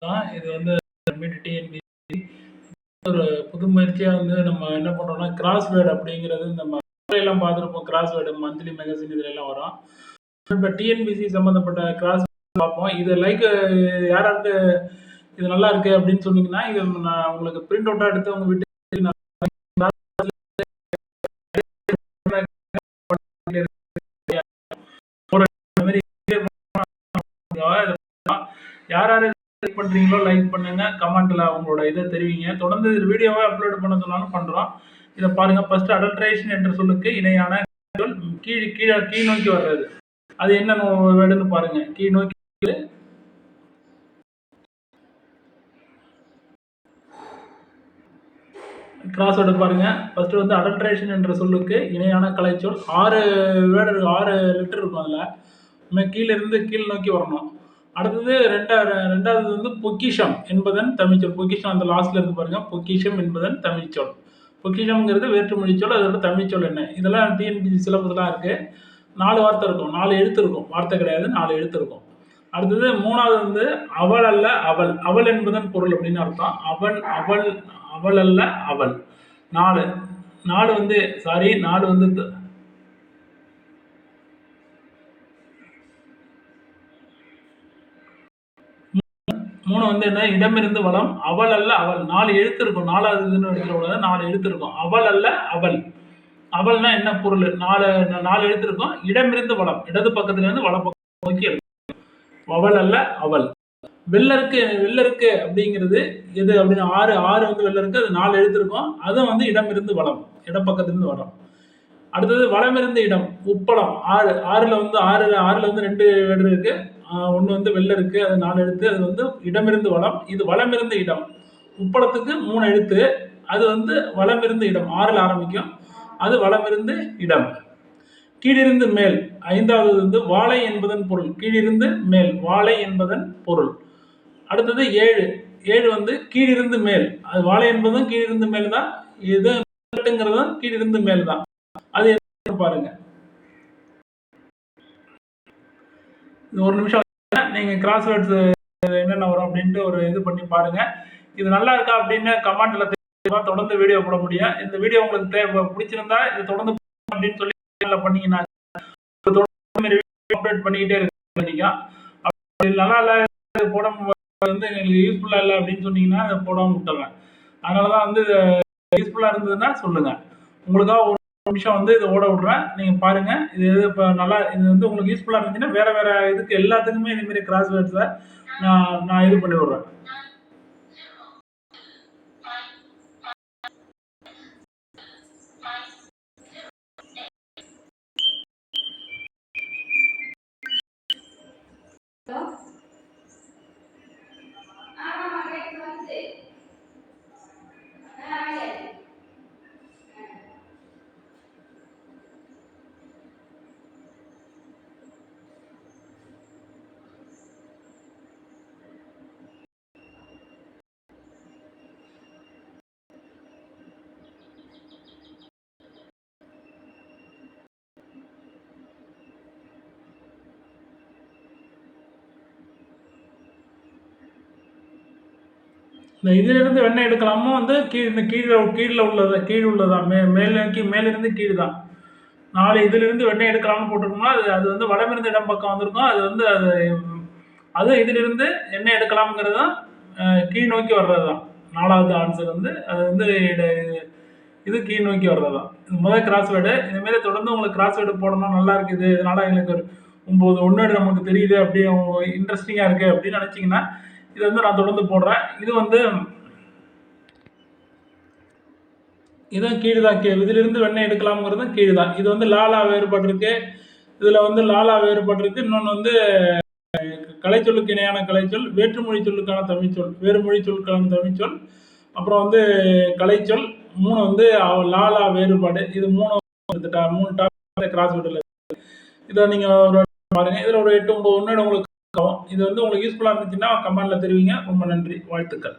தான். இது வந்து டிஎன்பிஎஸ்சி ஒரு புது முயற்சியா வந்து நம்ம என்ன பண்றோம்னா, கிராஸ்வேர்ட் அப்படிங்கிறது நம்ம எல்லாம் பார்த்துருப்போம். கிராஸ்வேர்டு மந்த்லி மேகசின் இதுல எல்லாம் வரும். இப்ப டிஎன்பிஎஸ்சி சம்பந்தப்பட்ட கிராஸ் பார்ப்போம். இது லைக் யாராருக்கு இது நல்லா இருக்கு அப்படின்னு சொன்னீங்கன்னா, இது நான் உங்களுக்கு பிரிண்ட் அவுட்டா எடுத்து உங்க வீட்டுக்கு யார் யார் லைக் பண்றீங்களோ லைக் பண்ணுங்க, கமெண்ட்ல உங்களோட இதை தெரிவிங்க. தொடர்ந்து வீடியோவை அப்லோட் பண்ண சொன்னாலும் பண்றோம். இதை பாருங்க. ஃபர்ஸ்ட் அடல்ட்ரேஷன் என்ற சொல்லுக்கு இணையான கீழ் நோக்கி வர்றது, அது என்ன வேர்டுன்னு பாருங்க. கீழ் நோக்கி கிராஸ்வேர்டு பாருங்க. ஃபர்ஸ்ட் வந்து அடல்ட்ரேஷன் என்ற சொல்லுக்கு இணையான கலைச்சொல். 6 வேர்டு 6 லெட்டர் இருக்கும். அதில் கீழிருந்து கீழ் நோக்கி வரணும். அடுத்தது ரெண்டாவது வந்து பொக்கிஷம் என்பதன் தமிழ்ச்சொல். பொக்கிஷம் அந்த லாஸ்ட்ல இருக்கு பாருங்க. பொக்கிஷம் என்பதன் தமிழ்ச்சொல். பொக்கிஷம்ங்கிறது வேற்றுமொழிச்சொல். அதோட தமிழ்ச்சொல் என்ன? இதெல்லாம் டிஎன்பிஎஸ்சி சிலபஸ்லாம் இருக்கு. 4 வார்த்தை இருக்கும், 4 எழுத்து இருக்கும். வார்த்தை கிடையாது, 4 எழுத்து இருக்கும். அடுத்தது 3வது வந்து அவள் அல்ல அவள். அவள் என்பதன் பொருள் அப்படின்னு அர்த்தம். அவள் அல்ல அவள். 4 வந்து சாரி 4 வந்து 3 வந்து என்ன? இடமிருந்து வளம். அவள் அல்ல அவள். 4 எழுத்து இருக்கும். 4வது இதுன்னு எடுத்துக்கூடாது. 4 எழுத்து இருக்கும். அவள் அல்ல அவள். அவள்னா என்ன பொருள்? 4 எழுத்து இருக்கும். இடமிருந்து வளம். இடது பக்கத்துல இருந்து வல பக்கம் நோக்கி எடுக்கும். அவள் அல்ல அவள். வெள்ளருக்கு அப்படிங்கிறது எது அப்படின்னு 6 வந்து வெள்ளருக்கு. அது 4 எழுத்து இருக்கும். அதுவும் வந்து இடமிருந்து வளம். இடப்பக்கத்திலிருந்து வளம். அடுத்தது வளமிருந்து இடம். உப்பளம். 6ல வந்து 2 வேர்டு இருக்கு. ஒன்று வந்து வெள்ளை இருக்கு, அது 4 எழுத்து. அது வந்து இடமிருந்து வளம். இது வளமிருந்து இடம். உப்பளத்துக்கு 3 எழுத்து. அது வந்து வளமிருந்து இடம். 6ல் ஆரம்பிக்கும். அது வளமிருந்து இடம். கீழிருந்து மேல். 5வது வந்து வாழை என்பதன் பொருள். கீழிருந்து மேல், வாழை என்பதன் பொருள். அடுத்தது 7 வந்து கீழிருந்து மேல். அது வாழை என்பதும் கீழிருந்து மேல் தான். இதுங்கிறதும் கீழிருந்து மேல் தான். அது என்ன பாருங்க. ஒரு நிமிஷம் நீங்க கிராஸ்வேர்ட்ஸ் என்னென்ன வரும் அப்படின்ட்டு ஒரு இது பண்ணி பாருங்க. இது நல்லா இருக்கா அப்படின்னு கமெண்ட்ல தொடர்ந்து வீடியோ போட முடியும். இந்த வீடியோ உங்களுக்கு பிடிச்சிருந்தா இது தொடர்ந்து அப்படின்னு சொல்லி பண்ணீங்கன்னா அப்டேட் பண்ணிக்கிட்டே இருக்கீங்க. நல்லா இல்லை போட வந்து எங்களுக்கு யூஸ்ஃபுல்லா இல்லை அப்படின்னு சொன்னீங்கன்னா அதை போடாமல் விட்டுறேன். அதனாலதான் வந்து யூஸ்ஃபுல்லா இருந்ததுன்னா சொல்லுங்க. உங்களுக்காக ஒரு நிமிஷம் வந்து இதை ஓட விடுறேன். நீங்க பாருங்க. இது இப்போ நல்லா இது வந்து உங்களுக்கு யூஸ்ஃபுல்லா இருந்துச்சுன்னா வேற இதுக்கு எல்லாத்துக்குமே இந்த மாதிரி கிராஸ்வேர்ட்ஸை நான் இது பண்ணி விடுறேன். இந்த இதிலிருந்து வெண்ணெய் எடுக்கலாமோ வந்து கீழே உள்ளதான் மேல் நோக்கி மேலிருந்து கீழ் தான். 4 இதிலிருந்து வெண்ணெய் எடுக்கலாம்னு போட்டிருக்கோம்னா அது வந்து வடமிருந்து இடம் பக்கம் வந்திருக்கும். அது வந்து அது இதிலிருந்து எண்ணெய் எடுக்கலாம்ங்கிறது தான் கீழ் நோக்கி வர்றது தான். 4வது ஆன்சர் வந்து அது வந்து இது கீழ் நோக்கி வர்றது தான். இது முதல் கிராஸ்வேர்டு. இதுமாரி தொடர்ந்து உங்களுக்கு கிராஸ்வேர்டு போடணும், நல்லா இருக்குது, இதனால எங்களுக்கு ஒரு 9 ஒன்று நமக்கு தெரியுது, அப்படி இன்ட்ரெஸ்டிங்காக இருக்குது அப்படின்னு நினச்சிங்கன்னா இது வந்து நான் தொடர்ந்து போடுறேன். இது வந்து இதுவும் கீழ் தான். இதிலிருந்து வெண்ணெய் எடுக்கலாம்ங்கிறதும் கீழ் தான். இது வந்து லாலா வேறுபாடு இருக்கு. இதில் வந்து லாலா வேறுபாடு இருக்கு. இன்னொன்று வந்து கலைச்சொல்லுக்கு இணையான கலைச்சொல், வேற்றுமொழி சொல்லுக்கான தமிழ்ச்சொல், வேறுமொழி சொல்லுக்கான தமிழ்ச்சொல், அப்புறம் வந்து கலைச்சொல். 3 வந்து லாலா வேறுபாடு. இது 3 டாபிக் கிராஸ்வேர்டில். இதை நீங்கள் பாருங்க. இதில் ஒரு 8 9 ஒன்று உங்களுக்கு இது வந்து உங்களுக்கு யூஸ்ஃபுல்லாக இருந்துச்சுன்னா கமெண்ட்ல தெரிவிங்க. ரொம்ப நன்றி. வாழ்த்துக்கள்.